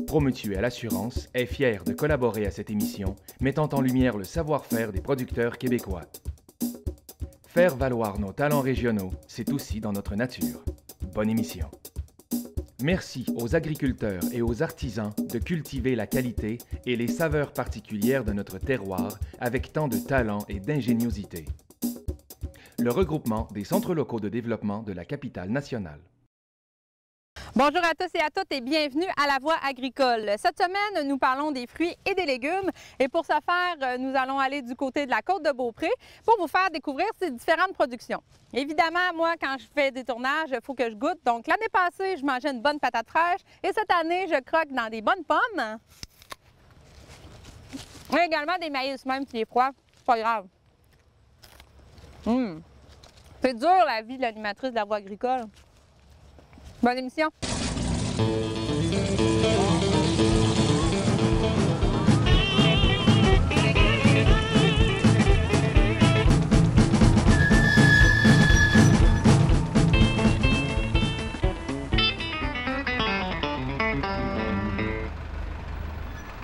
Promutuelle Assurance est fière de collaborer à cette émission, mettant en lumière le savoir-faire des producteurs québécois. Faire valoir nos talents régionaux, c'est aussi dans notre nature. Bonne émission. Merci aux agriculteurs et aux artisans de cultiver la qualité et les saveurs particulières de notre terroir avec tant de talent et d'ingéniosité. Le regroupement des centres locaux de développement de la capitale nationale. Bonjour à tous et à toutes et bienvenue à La Voix agricole. Cette semaine, nous parlons des fruits et des légumes et pour ce faire, nous allons aller du côté de la Côte-de-Beaupré pour vous faire découvrir ces différentes productions. Évidemment, moi, quand je fais des tournages, il faut que je goûte. Donc, l'année passée, je mangeais une bonne patate fraîche et cette année, je croque dans des bonnes pommes. Et également des maïs, même s'il est froid, c'est pas grave. C'est dur la vie de l'animatrice de La Voix agricole. Bonne émission!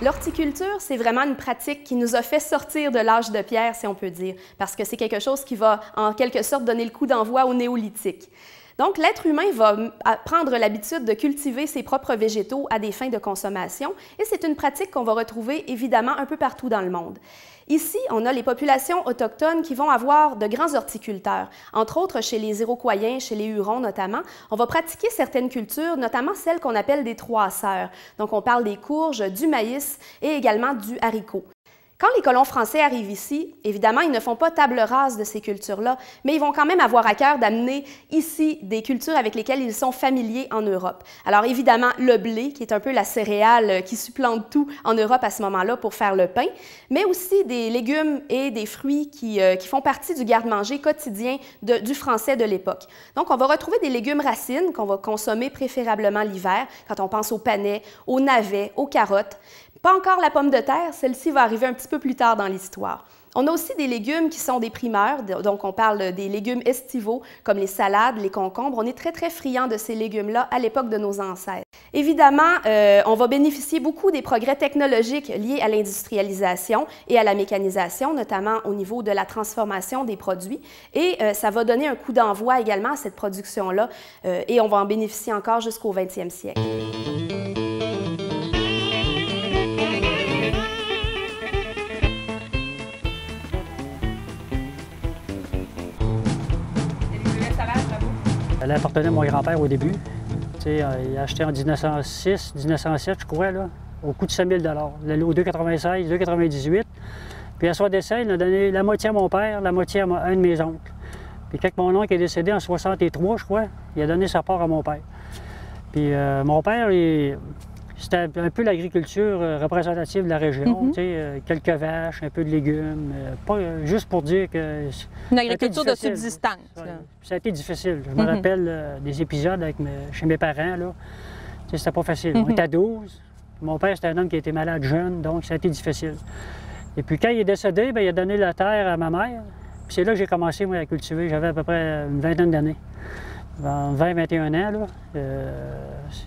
L'horticulture, c'est vraiment une pratique qui nous a fait sortir de l'âge de pierre, si on peut dire, parce que c'est quelque chose qui va, en quelque sorte, donner le coup d'envoi au néolithique. Donc, l'être humain va prendre l'habitude de cultiver ses propres végétaux à des fins de consommation et c'est une pratique qu'on va retrouver évidemment un peu partout dans le monde. Ici, on a les populations autochtones qui vont avoir de grands horticulteurs. Entre autres, chez les Iroquoiens, chez les Hurons notamment, on va pratiquer certaines cultures, notamment celles qu'on appelle des trois sœurs. Donc, on parle des courges, du maïs et également du haricot. Quand les colons français arrivent ici, évidemment, ils ne font pas table rase de ces cultures-là, mais ils vont quand même avoir à cœur d'amener ici des cultures avec lesquelles ils sont familiers en Europe. Alors évidemment, le blé, qui est un peu la céréale qui supplante tout en Europe à ce moment-là pour faire le pain, mais aussi des légumes et des fruits qui font partie du garde-manger quotidien du français de l'époque. Donc, on va retrouver des légumes racines qu'on va consommer préférablement l'hiver, quand on pense aux panais, aux navets, aux carottes. Pas encore la pomme de terre, celle-ci va arriver un petit peu plus tard dans l'histoire. On a aussi des légumes qui sont des primeurs, donc on parle des légumes estivaux comme les salades, les concombres. On est très, très friands de ces légumes-là à l'époque de nos ancêtres. Évidemment, on va bénéficier beaucoup des progrès technologiques liés à l'industrialisation et à la mécanisation, notamment au niveau de la transformation des produits. Et ça va donner un coup d'envoi également à cette production-là et on va en bénéficier encore jusqu'au 20e siècle. Elle appartenait à mon grand-père au début. Il a acheté en 1906, 1907, je crois, là, au coût de 5 000 $. Au 2,96, 2,98. Puis à son décès, il a donné la moitié à mon père, la moitié à un de mes oncles. Puis quand mon oncle est décédé en 63, je crois, il a donné sa part à mon père. Puis mon père, c'était un peu l'agriculture représentative de la région, quelques vaches, un peu de légumes, pas juste pour dire que... Une agriculture de subsistance. Ça a été difficile. Je me rappelle des épisodes chez mes parents, là. C'était pas facile. On était à 12. Mon père, c'était un homme qui était malade jeune, donc ça a été difficile. Et puis quand il est décédé, bien, il a donné la terre à ma mère. Puis c'est là que j'ai commencé, moi, à cultiver. J'avais à peu près une vingtaine d'années. 20-21 ans, là.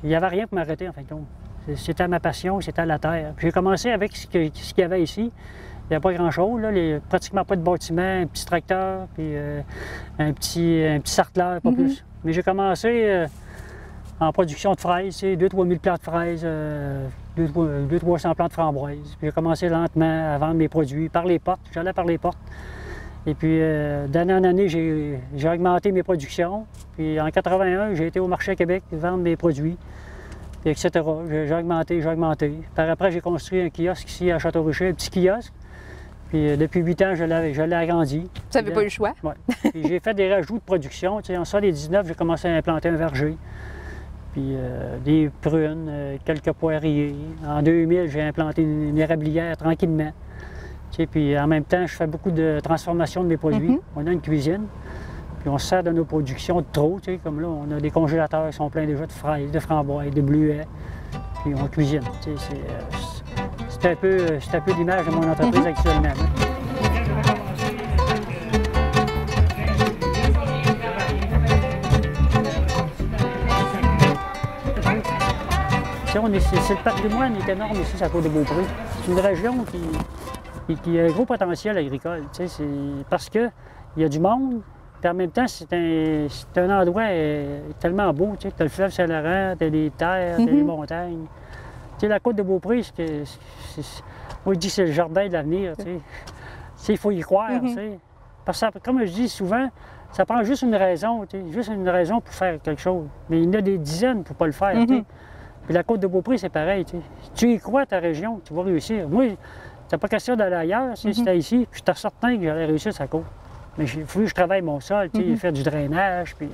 Il n'y avait rien pour m'arrêter, en fin de compte. C'était ma passion, c'était la terre. J'ai commencé avec ce qu'il y avait ici. Il n'y avait pas grand-chose, pratiquement pas de bâtiment, un petit tracteur, puis un petit sarcleur, pas plus. Mais j'ai commencé en production de fraises, 2-3 000 plants de fraises, 200-300 plants de framboises. Puis j'ai commencé lentement à vendre mes produits par les portes. J'allais par les portes. Et puis d'année en année, j'ai augmenté mes productions. Puis en 81, j'ai été au marché à Québec vendre mes produits. Etc. J'ai augmenté, j'ai augmenté. Par après, j'ai construit un kiosque ici à Château-Richer, un petit kiosque. Puis depuis 8 ans, je l'ai agrandi. Vous n'avez pas eu le choix? Oui. J'ai fait des rajouts de production. En 1919, j'ai commencé à implanter un verger. Puis des prunes, quelques poiriers. En 2000, j'ai implanté une érablière tranquillement. Puis en même temps, je fais beaucoup de transformation de mes produits. On a une cuisine. Puis on se sert de nos productions de trop, comme là, on a des congélateurs qui sont pleins déjà de fraises, de framboises, de bleuets, puis on cuisine. C'est un peu l'image de mon entreprise actuellement. C'est le patrimoine est énorme ici, à Côte-de-Beaupré. C'est une région qui a un gros potentiel agricole. Parce qu'il y a du monde, puis en même temps, c'est un endroit tellement beau. Tu as le fleuve Saint-Laurent, tu as des terres, tu as des montagnes. La Côte-de-Beaupré, moi je dis que c'est le jardin de l'avenir. Il faut y croire. Parce que, comme je dis souvent, ça prend juste une raison pour faire quelque chose. Mais il y en a des dizaines pour ne pas le faire. Puis la Côte-de-Beaupré, c'est pareil. Tu y crois, ta région, tu vas réussir. Moi, c'est pas question d'aller ailleurs. Si c'était ici, puis j'étais certain que j'allais réussir sa côte. Mais il faut que je travaille mon sol, faire du drainage, puis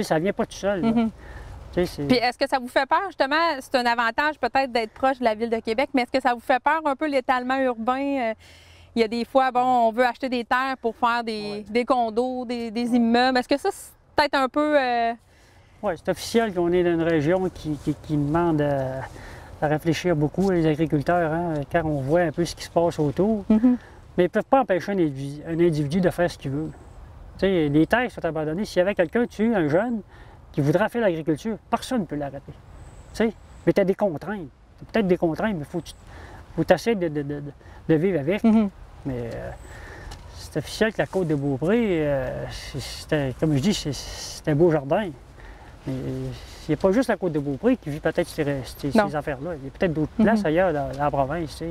ça ne vient pas tout seul. Puis est-ce que ça vous fait peur, justement, c'est un avantage peut-être d'être proche de la Ville de Québec, mais est-ce que ça vous fait peur un peu l'étalement urbain? Il y a des fois, bon, on veut acheter des terres pour faire des condos, des immeubles. Est-ce que ça, c'est peut-être un peu... Oui, c'est officiel qu'on est dans une région qui demande à réfléchir beaucoup, les agriculteurs, quand on voit un peu ce qui se passe autour. Mais ils ne peuvent pas empêcher un individu de faire ce qu'il veut. Les terres sont abandonnées. S'il y avait quelqu'un, un jeune, qui voudrait faire l'agriculture, personne ne peut l'arrêter. Mais tu as des contraintes. Peut-être des contraintes, mais il faut t'essayer de vivre avec. Mais c'est officiel que la Côte-de-Beaupré, comme je dis, c'est un beau jardin. Mais il n'y a pas juste la Côte-de-Beaupré qui vit peut-être ces affaires-là. Il y a peut-être d'autres places ailleurs dans la province.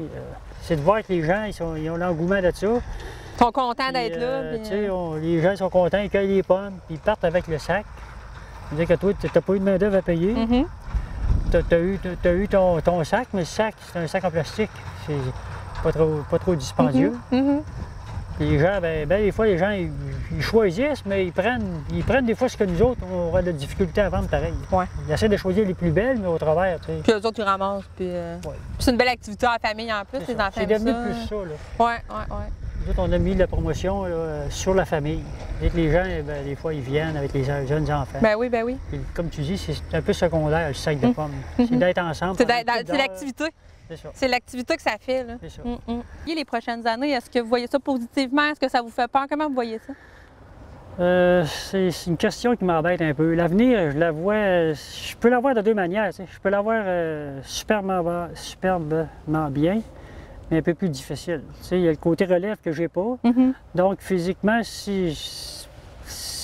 C'est de voir que les gens, ils ont l'engouement de ça. Ils sont contents d'être là. Les gens sont contents, ils cueillent les pommes, puis ils partent avec le sac. C'est-à-dire que toi, tu n'as pas eu de main-d'œuvre à payer. Tu as eu ton sac, mais le sac, c'est un sac en plastique. C'est pas trop dispendieux. Les gens, des fois, les gens, ils choisissent, mais ils prennent des fois ce que nous autres, on aura de la difficulté à vendre pareil. Ils essaient de choisir les plus belles, mais au travers, tu sais. Puis eux autres, ils ramassent. Puis c'est une belle activité en famille en plus, les enfants. C'est devenu plus ça, là. Nous autres, on a mis la promotion là, sur la famille. Les gens, des fois, ils viennent avec les jeunes enfants. Ben oui. Puis, comme tu dis, c'est un peu secondaire, le sac de pommes. C'est d'être ensemble. C'est l'activité. C'est l'activité que ça fait. C'est ça. Et les prochaines années, est-ce que vous voyez ça positivement? Est-ce que ça vous fait peur? Comment vous voyez ça? C'est une question qui m'embête un peu. L'avenir, je la vois, je peux la voir de deux manières. Je peux la voir superbement bien, mais un peu plus difficile. Il y a le côté relève que j'ai pas. Donc, physiquement, si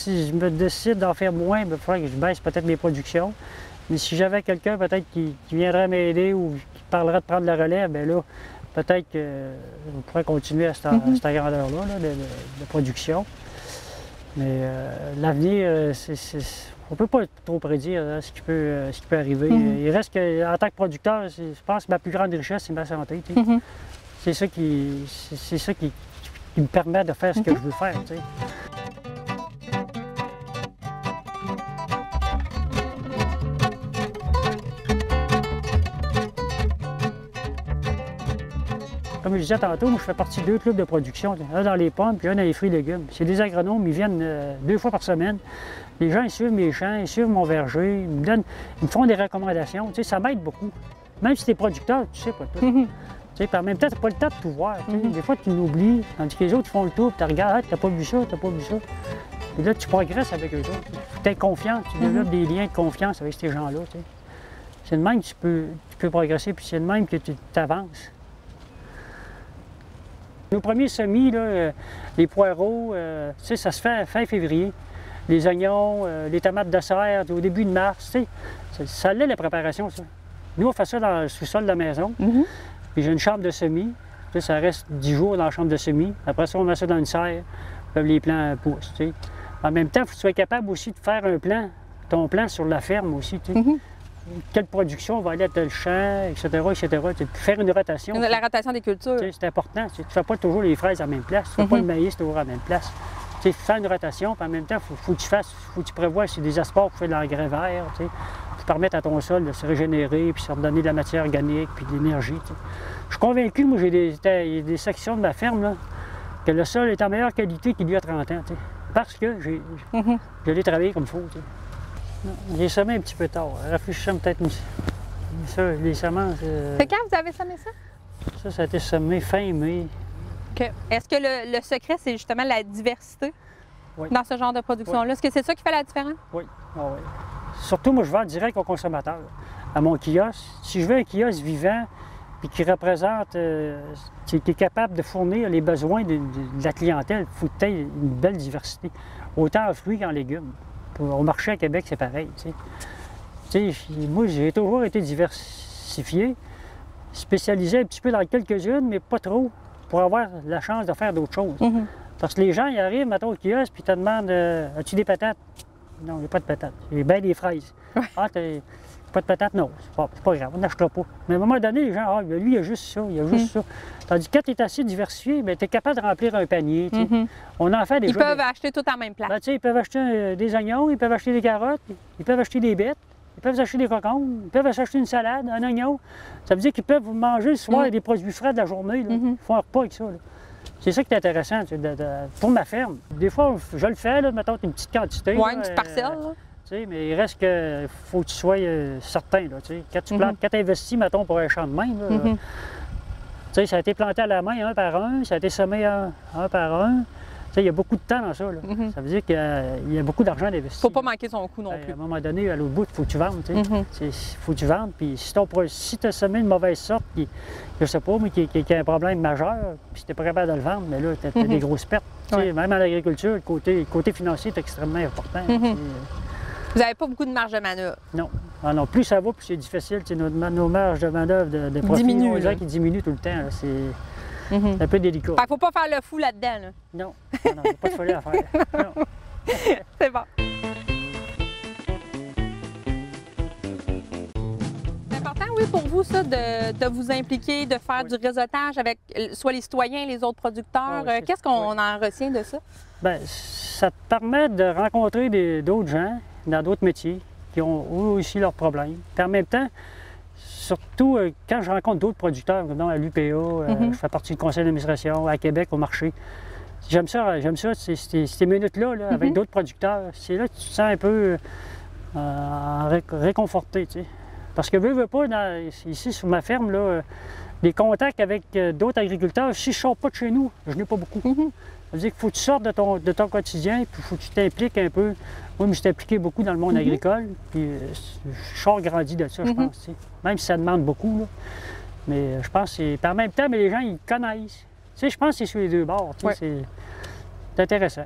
je me décide d'en faire moins, il faudrait que je baisse peut-être mes productions. Mais si j'avais quelqu'un peut-être qui viendrait m'aider ou qui parlerait de prendre la relève, bien là, peut-être qu'on pourrait continuer à cette grandeur-là de production. Mais l'avenir, on ne peut pas trop prédire ce qui peut arriver. Il reste qu'en tant que producteur, je pense que ma plus grande richesse, c'est ma santé. C'est ça qui me permet de faire ce que je veux faire. Comme je disais tantôt, moi, je fais partie de deux clubs de production, un dans les pommes puis un dans les fruits et légumes. C'est des agronomes, ils viennent 2 fois par semaine. Les gens, ils suivent mes champs, ils suivent mon verger, ils me font des recommandations. Ça m'aide beaucoup. Même si tu es producteur, tu sais pas tout. Puis en même temps, tu n'as pas le temps de tout voir. Des fois, tu l'oublies, tandis que les autres font le tour, puis tu regardes, tu n'as pas vu ça, tu n'as pas vu ça. Et là, tu progresses avec eux autres. Tu es confiant, tu développes des liens de confiance avec ces gens-là. C'est de même que tu peux progresser, puis c'est de même que tu avances. Nos premiers semis, là, les poireaux, ça se fait fin février. Les oignons, les tomates de serre, au début de mars, ça l'est la préparation, ça. Nous, on fait ça dans le sous-sol de la maison. Puis j'ai une chambre de semis. Ça reste 10 jours dans la chambre de semis. Après ça, on met ça dans une serre, puis les plants poussent. En même temps, il faut que tu sois capable aussi de faire un plan, ton plan sur la ferme aussi. Quelle production va aller à tel champ, etc., etc. Faire une rotation. La rotation des cultures. C'est important. Tu ne fais pas toujours les fraises à la même place. Tu ne fais pas le maïs toujours à la même place. Faire une rotation, puis en même temps, il faut que tu prévois sur des aspects pour faire de l'engrais vert, pour permettre à ton sol de se régénérer, puis se redonner de la matière organique, puis de l'énergie. Je suis convaincu, moi, j'ai des sections de ma ferme, là, que le sol est en meilleure qualité qu'il y a 30 ans, parce que je l'ai travaillé comme il faut. J'ai semé un petit peu tard. Réfléchissons peut-être ça, les semences. C'est quand vous avez semé ça? Ça a été semé fin mai. Okay. Est-ce que le secret, c'est justement la diversité dans ce genre de production-là? Est-ce que c'est ça qui fait la différence? Oui. surtout, moi, je vends direct au consommateur, à mon kiosque. Si je veux un kiosque vivant, puis qui représente, qui est capable de fournir les besoins de la clientèle, il faut que tu aies une belle diversité, autant en fruits qu'en légumes. Au marché à Québec, c'est pareil. Moi, j'ai toujours été diversifié, spécialisé un petit peu dans quelques-unes, mais pas trop, pour avoir la chance de faire d'autres choses. Parce que les gens, ils arrivent, mettons, au kiosque, puis ils te demandent as-tu des patates? Non, il n'y a pas de patates. J'ai bien des fraises. Ah, pas de patates? Non, c'est pas grave, on n'achètera pas. Mais à un moment donné, les gens, lui, il y a juste ça, il y a juste ça. Tandis que quand tu es assez diversifié, tu es capable de remplir un panier. On en fait des Ils peuvent acheter tout en même place. Ils peuvent acheter des oignons, ils peuvent acheter des carottes, ils peuvent acheter des bêtes, ils peuvent acheter des concombres, ils peuvent acheter une salade, un oignon. Ça veut dire qu'ils peuvent manger le soir des produits frais de la journée. Là. Ils font un repas avec ça. C'est ça qui est intéressant pour ma ferme. Des fois, je le fais, là, mettons une petite quantité. Oui, une petite parcelle. Mais il reste que faut que tu sois certain. Là, quand tu plantes, quand tu investis, mettons, pour un champ de main, là, ça a été planté à la main un par un, ça a été semé un par un. Il y a beaucoup de temps dans ça. Là. Ça veut dire qu'il y a beaucoup d'argent d'investir. Il ne faut pas manquer son coup non plus. À un moment donné, à l'autre bout, il faut que tu vendes. Il faut que tu vendes. Puis si tu as semé une mauvaise sorte, qui, je sais pas, mais qui a un problème majeur, puis si tu n'es pas capable de le vendre, mais là, tu as des grosses pertes. Même en agriculture, le côté financier est extrêmement important. Vous n'avez pas beaucoup de marge de manœuvre? Non. Ah non. Plus ça va, plus c'est difficile. Nos marges de manœuvre de profit, qui diminuent tout le temps. C'est un peu délicat. Il ne faut pas faire le fou là-dedans. Là. Non, il n'y a pas de folie à faire. C'est bon. C'est important, oui, pour vous, ça, de vous impliquer, de faire du réseautage avec soit les citoyens et les autres producteurs. Qu'est-ce qu'on en retient de ça? Bien, ça te permet de rencontrer d'autres gens dans d'autres métiers qui ont eux aussi leurs problèmes. Puis en même temps, surtout quand je rencontre d'autres producteurs, comme à l'UPA, je fais partie du conseil d'administration, à Québec, au marché. J'aime ça, ces minutes-là avec d'autres producteurs. C'est là que tu te sens un peu réconforté. Tu sais. Parce que veux pas, ici sur ma ferme, là, les contacts avec d'autres agriculteurs, si je ne sors pas de chez nous, je n'ai pas beaucoup. Ça veut dire qu'il faut que tu sortes de ton quotidien, puis il faut que tu t'impliques un peu. Moi, je me suis impliqué beaucoup dans le monde agricole, puis je sors grandi de ça, je pense. Tu sais. Même si ça demande beaucoup, là. Mais je pense que c'est... En même temps, mais les gens, ils connaissent. Tu sais, je pense que c'est sur les deux bords. Tu sais, c'est intéressant.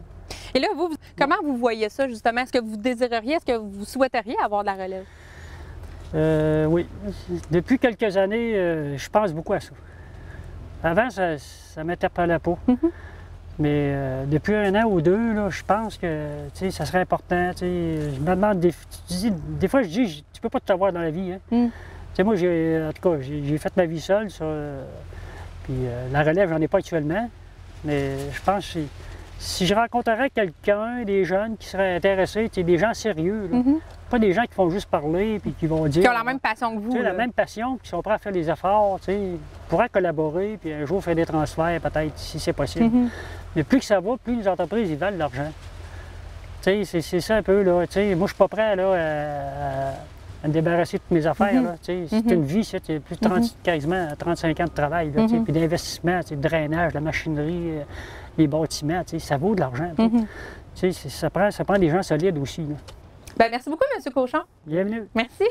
Et là, vous, comment vous voyez ça, justement? Est-ce que vous désireriez, est-ce que vous souhaiteriez avoir de la relève? Oui. Depuis quelques années, je pense beaucoup à ça. Avant, ça m'interpellait pas. Mais depuis un an ou deux, là, je pense que ça serait important. Je me demande, des fois, je dis, tu peux pas tout avoir dans la vie. Hein? Moi, en tout cas, j'ai fait ma vie seule. Puis la relève, j'en ai pas actuellement. Mais je pense que si je rencontrerais quelqu'un, des jeunes qui seraient intéressés, des gens sérieux, là, pas des gens qui font juste parler puis qui vont dire... Qui ont la même passion que vous. La même passion, qui sont prêts à faire des efforts, pourraient collaborer, puis un jour faire des transferts, peut-être, si c'est possible. Mais plus que ça va, plus les entreprises, ils valent de l'argent. C'est ça un peu, là. Moi, je suis pas prêt, là, à me débarrasser de toutes mes affaires, là. C'est une vie, c'est plus de quasiment 35 ans de travail, là, puis d'investissement, de drainage, la machinerie, les bâtiments, ça vaut de l'argent. Ça prend des gens solides aussi, là. Bien, merci beaucoup, M. Cochon. Bienvenue. Merci.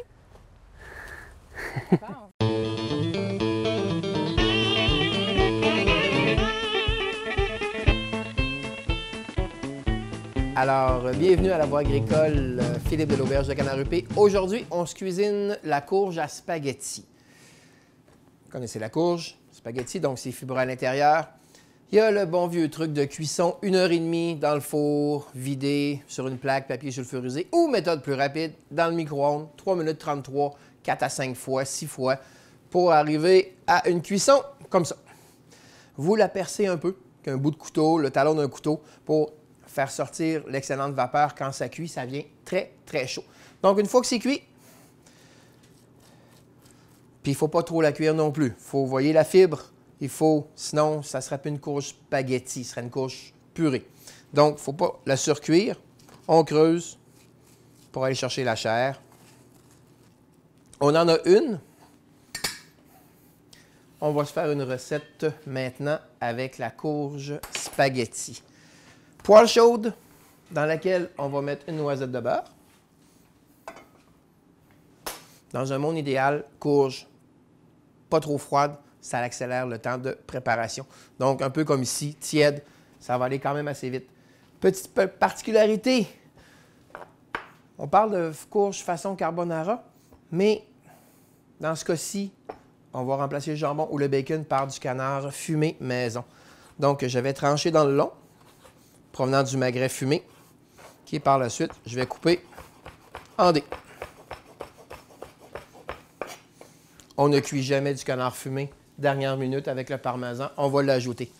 Alors, bienvenue à la Voie agricole, Philippe de l'Auberge de Canard-UP. Aujourd'hui, on se cuisine la courge à spaghetti. Vous connaissez la courge, spaghetti, donc c'est fibreux à l'intérieur. Il y a le bon vieux truc de cuisson, 1h30 dans le four, vidé sur une plaque papier sulfurisé, ou méthode plus rapide, dans le micro-ondes, 3 minutes 33, 4 à 5 fois, 6 fois, pour arriver à une cuisson comme ça. Vous la percez un peu, avec un bout de couteau, le talon d'un couteau, pour faire sortir l'excellente vapeur. Quand ça cuit, ça vient très, très chaud. Donc, une fois que c'est cuit, puis il ne faut pas trop la cuire non plus. Il faut, vous voyez la fibre, sinon, ça ne serait pas une courge spaghetti, ce serait une courge purée. Donc, il ne faut pas la surcuire. On creuse pour aller chercher la chair. On en a une. On va se faire une recette maintenant avec la courge spaghetti. Poêle chaude dans laquelle on va mettre une noisette de beurre. Dans un monde idéal, courge, pas trop froide, ça accélère le temps de préparation. Donc, un peu comme ici, tiède, ça va aller quand même assez vite. Petite particularité, on parle de courge façon carbonara, mais dans ce cas-ci, on va remplacer le jambon ou le bacon par du canard fumé maison. Donc, je vais trancher dans le long, provenant du magret fumé, qui par la suite, je vais couper en dés. On ne cuit jamais du canard fumé. Dernière minute avec le parmesan, on va l'ajouter.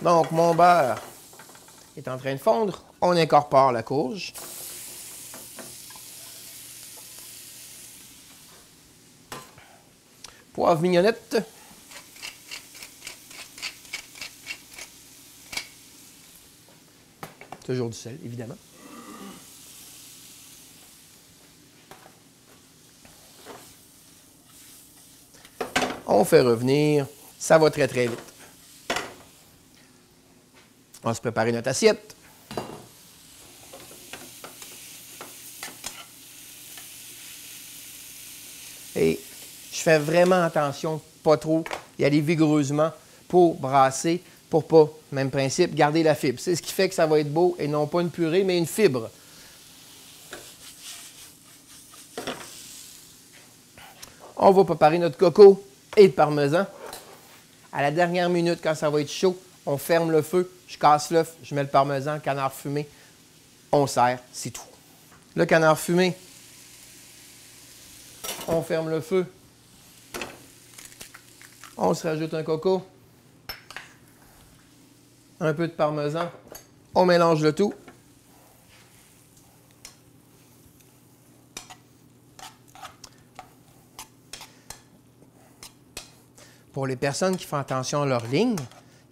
Donc, mon beurre est en train de fondre. On incorpore la courge. Poivre mignonnette. Toujours du sel, évidemment. On fait revenir. Ça va très, très vite. On va se préparer notre assiette. Et je fais vraiment attention, pas trop, y aller vigoureusement pour brasser, pour pas, même principe, garder la fibre. C'est ce qui fait que ça va être beau et non pas une purée, mais une fibre. On va préparer notre coco et le parmesan. À la dernière minute, quand ça va être chaud, on ferme le feu, je casse l'œuf, je mets le parmesan, canard fumé, on sert, c'est tout. Le canard fumé, on ferme le feu, on se rajoute un coco, un peu de parmesan, on mélange le tout. Pour les personnes qui font attention à leur ligne,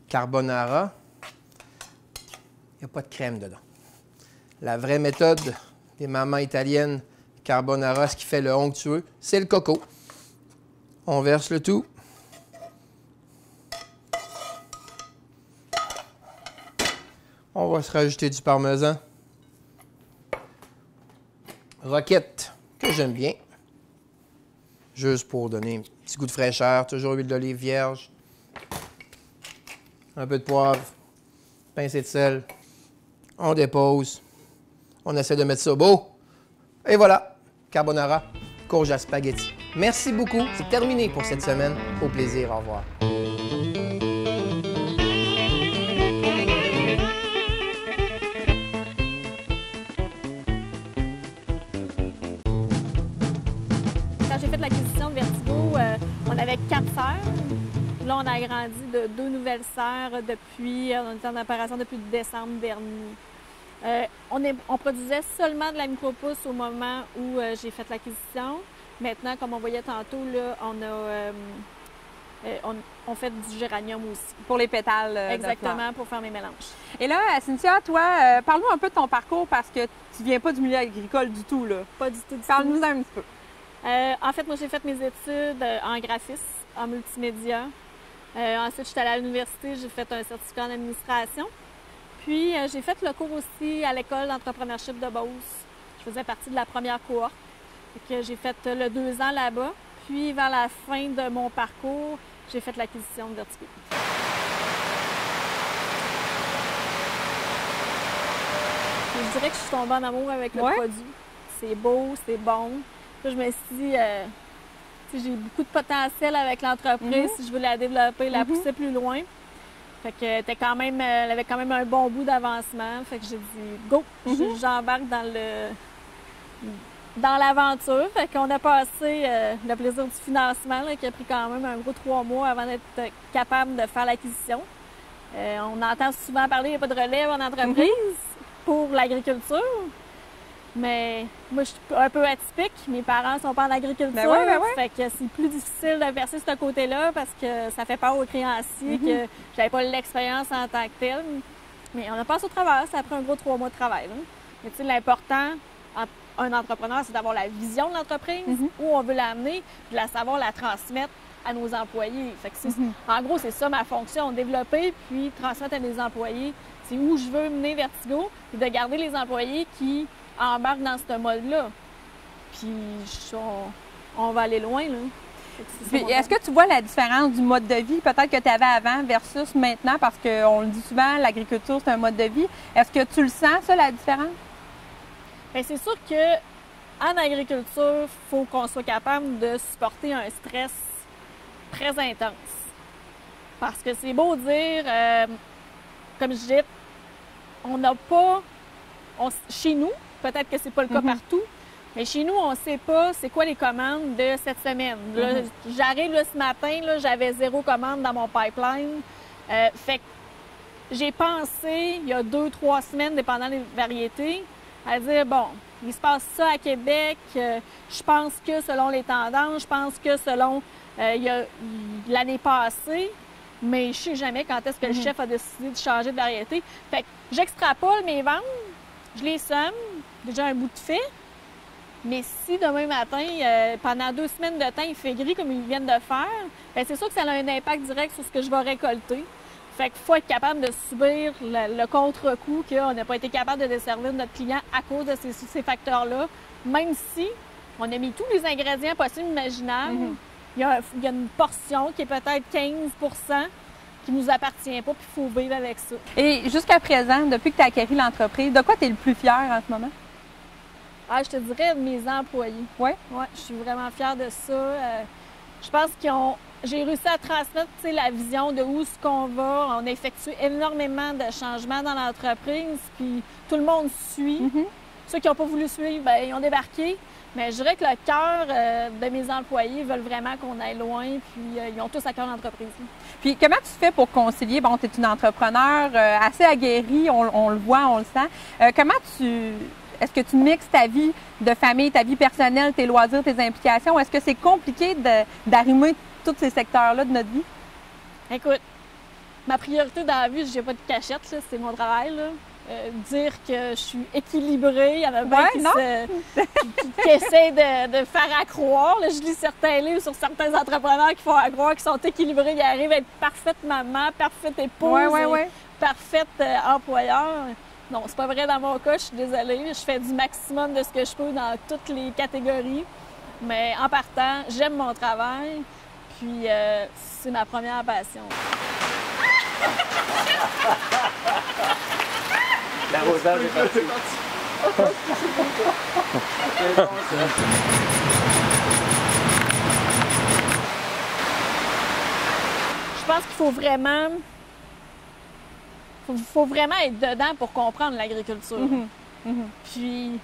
carbonara, il n'y a pas de crème dedans. La vraie méthode des mamans italiennes, carbonara, ce qui fait le onctueux, c'est le coco. On verse le tout. On va se rajouter du parmesan. Roquette, que j'aime bien. Juste pour donner un petit goût de fraîcheur, toujours huile d'olive vierge. Un peu de poivre, pincée de sel. On dépose. On essaie de mettre ça beau. Et voilà, carbonara, courge à spaghetti. Merci beaucoup. C'est terminé pour cette semaine. Au plaisir. Au revoir. Quand j'ai fait l'acquisition de Vertigo, on avait 4 serres. Là, on a agrandi de 2 nouvelles serres depuis, on était en opération depuis décembre dernier. On produisait seulement de la micropousse au moment où j'ai fait l'acquisition. Maintenant, comme on voyait tantôt, là, on fait du géranium aussi. Pour les pétales. Exactement, pour faire mes mélanges. Et là, Cynthia, toi, parle-nous un peu de ton parcours parce que tu viens pas du milieu agricole du tout, là. Pas du tout. Parle-nous un petit peu. En fait, moi, j'ai fait mes études en graphisme, en multimédia. Ensuite, je suis allée à l'université, j'ai fait un certificat en administration. Puis, j'ai fait le cours aussi à l'école d'entrepreneurship de Beauce. Je faisais partie de la première cohorte. J'ai fait le 2 ans là-bas. Puis, vers la fin de mon parcours, j'ai fait l'acquisition de Vertigo. Je dirais que je suis tombée en amour avec le produit. C'est beau, c'est bon. Là, je me suis dit, j'ai beaucoup de potentiel avec l'entreprise. Si je veux la développer, la pousser plus loin. Fait que elle avait quand même un bon bout d'avancement. Fait que j'ai dit go, j'embarque dans l'aventure. Fait qu'on a passé le plaisir du financement là, qui a pris quand même un gros 3 mois avant d'être capable de faire l'acquisition. On entend souvent parler, il n'y a pas de relève en entreprise pour l'agriculture. Mais moi, je suis un peu atypique. Mes parents ne sont pas en agriculture. Fait que c'est plus difficile de verser ce côté-là parce que ça fait peur aux créanciers que j'avais pas l'expérience en tant que telle. Mais on a passé au travers. Ça a pris un gros 3 mois de travail. Là. Mais tu sais, l'important, un entrepreneur, c'est d'avoir la vision de l'entreprise, où on veut l'amener, puis de savoir la transmettre à nos employés. Fait que en gros, c'est ça ma fonction, développer puis transmettre à mes employés. C'est où je veux mener Vertigo, puis de garder les employés qui embarquent dans ce mode-là. Puis on va aller loin. Là. Est-ce que tu vois la différence du mode de vie peut-être que tu avais avant versus maintenant? Parce qu'on le dit souvent, l'agriculture, c'est un mode de vie. Est-ce que tu le sens, ça, la différence? Bien, c'est sûr qu'en agriculture, il faut qu'on soit capable de supporter un stress très intense. Parce que c'est beau dire, comme je dis, on n'a pas... chez nous, peut-être que c'est pas le cas partout, mais chez nous, on ne sait pas c'est quoi les commandes de cette semaine. Là, j'arrive là, ce matin, là, j'avais 0 commande dans mon pipeline. Fait que j'ai pensé, il y a 2-3 semaines, dépendant des variétés, à dire, bon, il se passe ça à Québec, je pense que selon les tendances, je pense que selon l'année passée, mais je ne sais jamais quand est-ce que le chef a décidé de changer de variété. Fait que j'extrapole mes ventes, je les somme, déjà un bout de fait. Mais si demain matin, pendant 2 semaines de temps, il fait gris comme ils viennent de faire, bien, c'est sûr que ça a un impact direct sur ce que je vais récolter. Fait qu'il faut être capable de subir le contre-coup qu'on n'a pas été capable de desservir notre client à cause de ces facteurs-là, même si on a mis tous les ingrédients possibles imaginables. Il y a une portion qui est peut-être 15 qui ne nous appartient pas, puis il faut vivre avec ça. Et jusqu'à présent, depuis que tu as acquis l'entreprise, de quoi tu es le plus fier en ce moment? Ah, je te dirais de mes employés. Oui? Oui, je suis vraiment fière de ça. Je pense j'ai réussi à transmettre la vision de où ce qu'on va. On a effectué énormément de changements dans l'entreprise, puis tout le monde suit. Ceux qui n'ont pas voulu suivre, bien, ils ont débarqué. Mais je dirais que le cœur de mes employés veulent vraiment qu'on aille loin, puis ils ont tous à cœur l'entreprise. Puis comment tu fais pour concilier? Bon, tu es une entrepreneur assez aguerrie, on le voit, on le sent. Est-ce que tu mixes ta vie de famille, ta vie personnelle, tes loisirs, tes implications? Est-ce que c'est compliqué d'arrimer tous ces secteurs-là de notre vie? Écoute, ma priorité dans la vie, je n'ai pas de cachette, c'est mon travail. Là. Dire que je suis équilibrée, il y en a bien qui essaient de faire à croire. Là, je lis certains livres sur certains entrepreneurs qui font à croire qu'ils sont équilibrés, ils arrivent à être parfaite maman, parfaite épouse, parfaite employeur. Non, c'est pas vrai dans mon cas, je suis désolée. Je fais du maximum de ce que je peux dans toutes les catégories. Mais en partant, j'aime mon travail, puis c'est ma première passion. L'arrosage est parti. Je pense qu'il faut vraiment être dedans pour comprendre l'agriculture. Puis,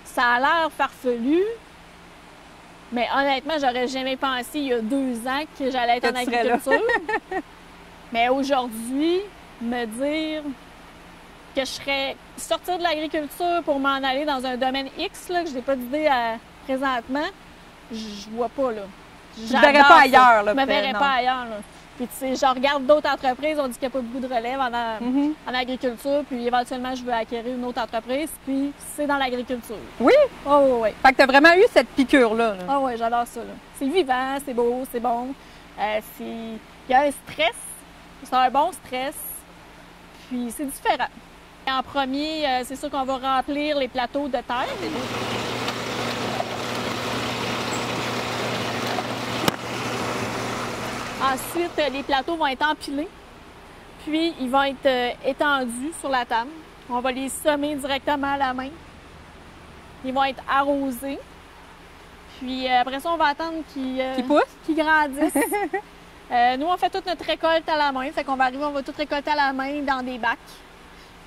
ça a l'air farfelu, mais honnêtement, j'aurais jamais pensé il y a 2 ans que j'allais être en agriculture. Mais aujourd'hui, me dire que je serais sortir de l'agriculture pour m'en aller dans un domaine X, là, que je n'ai pas d'idée présentement, je vois pas, là. Je ne verrais pas ailleurs, là. Je me verrais pas ailleurs, là. Puis, tu sais, je regarde d'autres entreprises, on dit qu'il n'y a pas beaucoup de relève en agriculture, puis éventuellement, je veux acquérir une autre entreprise, puis c'est dans l'agriculture. Oui? Oh, oui. Fait que tu as vraiment eu cette piqûre-là. Ah, oui, j'adore ça, là. C'est vivant, c'est beau, c'est bon. Il y a un stress, c'est un bon stress, puis c'est différent. En premier, c'est sûr qu'on va remplir les plateaux de terre. Ensuite, les plateaux vont être empilés, puis ils vont être étendus sur la table. On va les semer directement à la main. Ils vont être arrosés. Puis après ça, on va attendre qu'ils poussent, qu'ils grandissent. Nous, on fait toute notre récolte à la main. Fait qu'on va arriver, on va tout récolter à la main dans des bacs.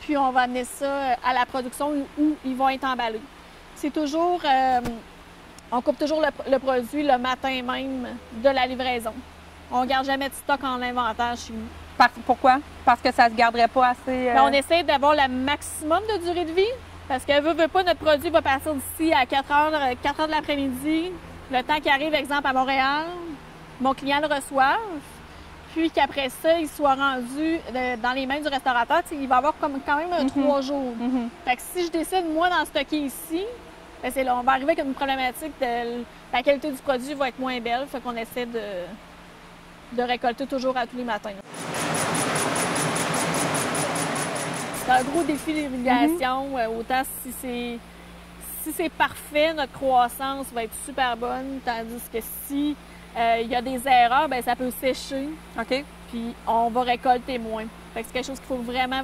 Puis on va amener ça à la production où ils vont être emballés. C'est toujours... on coupe toujours le produit le matin même de la livraison. On ne garde jamais de stock en inventaire chez nous. Pourquoi? Parce que ça ne se garderait pas assez... Bien, on essaie d'avoir le maximum de durée de vie. Parce que veut pas, notre produit va partir d'ici à 4 heures de l'après-midi. Le temps qu'il arrive, exemple, à Montréal, mon client le reçoive. Puis qu'après ça, il soit rendu dans les mains du restaurateur, il va avoir quand même 3 jours. Fait que si je décide, moi, d'en stocker ici, bien, c'est là, on va arriver avec une problématique de la qualité du produit va être moins belle. Fait qu'on essaie de récolter toujours à tous les matins. C'est un gros défi d'irrigation, autant si si c'est parfait, notre croissance va être super bonne, tandis que si il y a des erreurs, bien, ça peut sécher. OK. Puis on va récolter moins. Fait que c'est quelque chose qu'il faut vraiment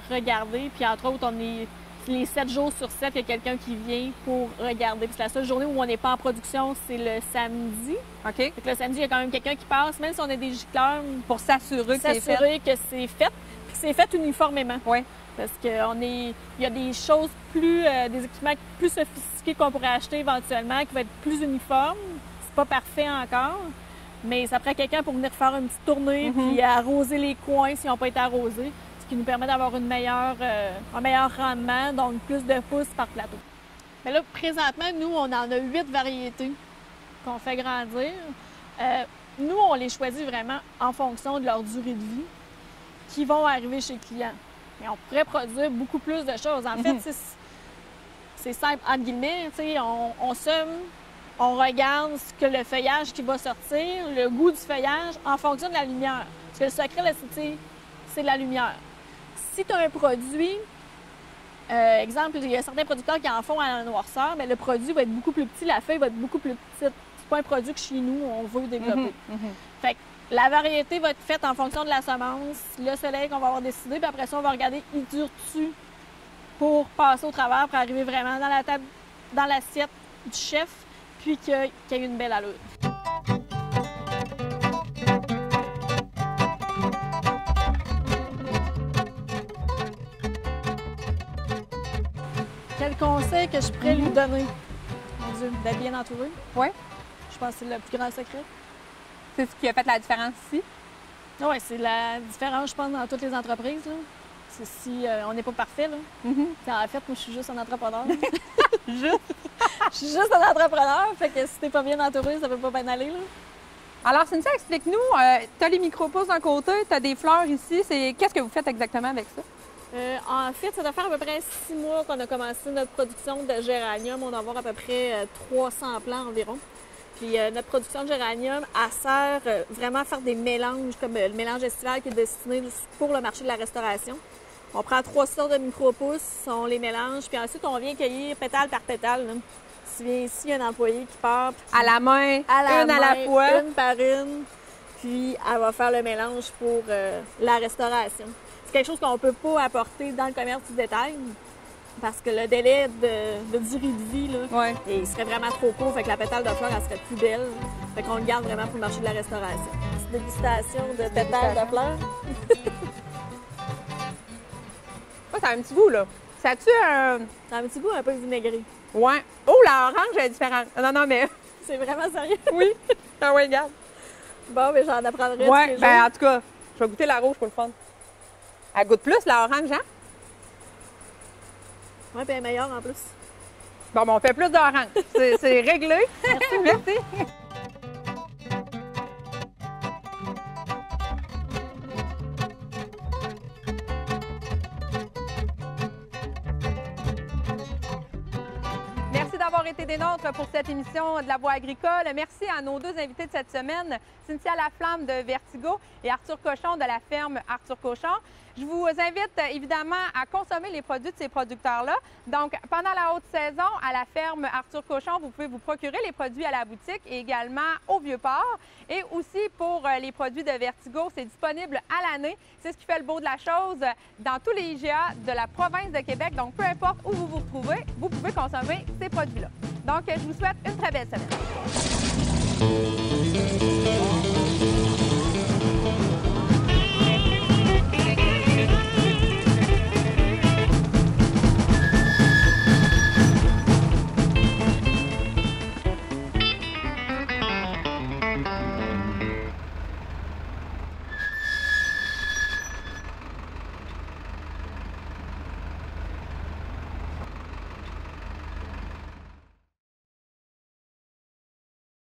regarder. Puis entre autres, on est les 7 jours sur 7, il y a quelqu'un qui vient pour regarder. Puis la seule journée où on n'est pas en production, c'est le samedi. OK. Fait que le samedi, il y a quand même quelqu'un qui passe, même si on a des gicleurs, Pour s'assurer que c'est fait. que c'est fait, puis que c'est fait uniformément. Oui. Parce qu'il y a des choses des équipements plus sophistiqués qu'on pourrait acheter éventuellement, qui vont être plus uniformes. C'est pas parfait encore, mais ça prend quelqu'un pour venir faire une petite tournée puis arroser les coins s'ils n'ont pas été arrosés, ce qui nous permet d'avoir un meilleur rendement, donc plus de pousses par plateau. Mais là, présentement, nous, on en a 8 variétés qu'on fait grandir. Nous, on les choisit vraiment en fonction de leur durée de vie qui vont arriver chez le client. Mais on pourrait produire beaucoup plus de choses. En fait, c'est simple, entre guillemets, on sème, on regarde ce que le feuillage qui va sortir, le goût du feuillage, en fonction de la lumière. Parce que le secret, là, c'est la lumière. Si tu as un produit, exemple, il y a certains producteurs qui en font à la noirceur, mais le produit va être beaucoup plus petit, la feuille va être beaucoup plus petite. C'est pas un produit que chez nous, on veut développer. Fait que la variété va être faite en fonction de la semence, le soleil qu'on va avoir décidé, puis après ça, on va regarder, il dure-tu pour passer au travers, pour arriver vraiment dans la table, dans l'assiette du chef, puis qu'il y ait une belle allure. Quel conseil que je pourrais lui donner? Mon Dieu, d'être bien entouré. Oui. Je pense que c'est le plus grand secret. C'est ce qui a fait la différence ici? Oui, c'est la différence, je pense, dans toutes les entreprises. C'est si on n'est pas parfait. Là. En fait, moi, je suis juste un entrepreneur. Juste? Je suis juste un entrepreneur, fait que si t'es pas bien entouré, ça peut pas bien aller. Là. Alors, Cynthia, explique-nous, tu as les micro-pousses d'un côté, tu as des fleurs ici. Qu'est-ce que vous faites exactement avec ça? En fait, ça doit faire à peu près 6 mois qu'on a commencé notre production de géranium. On doit avoir à peu près 300 plants environ. Puis notre production de géranium, elle sert vraiment à faire des mélanges, comme le mélange estival qui est destiné pour le marché de la restauration. On prend 3 sortes de micro-pousses, on les mélange, puis ensuite on vient cueillir pétale par pétale. Là. Tu viens ici, il y a un employé qui part. À la main, à la fois. Une par une, puis elle va faire le mélange pour la restauration. C'est quelque chose qu'on ne peut pas apporter dans le commerce du détail. Parce que le délai de durée de vie, là, il serait vraiment trop court, fait que la pétale de fleurs, elle serait plus belle. Fait qu'on le garde vraiment pour le marché de la restauration. Petite dégustation de pétales de fleurs. Ça a un petit goût, là. Ça a-tu un... Ça a un petit goût un peu vinaigré. Ouais. Oh, la orange est différente. Non, mais... C'est vraiment sérieux? Oui. Ah ouais, regarde. Bon, mais j'en apprendrai. Ouais, ben en tout cas, je vais goûter la rouge pour le fun. Elle goûte plus, la orange, hein? Oui, bien meilleur en plus. Bon, ben, on fait plus d'orange. C'est réglé. Merci. Merci. Merci d'avoir été des nôtres pour cette émission de La Voix agricole. Merci à nos deux invités de cette semaine, Cynthia Laflamme de Vertigo et Arthur Cochon de la ferme Arthur Cochon. Je vous invite évidemment à consommer les produits de ces producteurs-là. Donc, pendant la haute saison, à la ferme Arthur Cochon, vous pouvez vous procurer les produits à la boutique et également au Vieux-Port. Et aussi pour les produits de Vertigo, c'est disponible à l'année. C'est ce qui fait le beau de la chose dans tous les IGA de la province de Québec. Donc, peu importe où vous vous retrouvez, vous pouvez consommer ces produits-là. Donc, je vous souhaite une très belle semaine.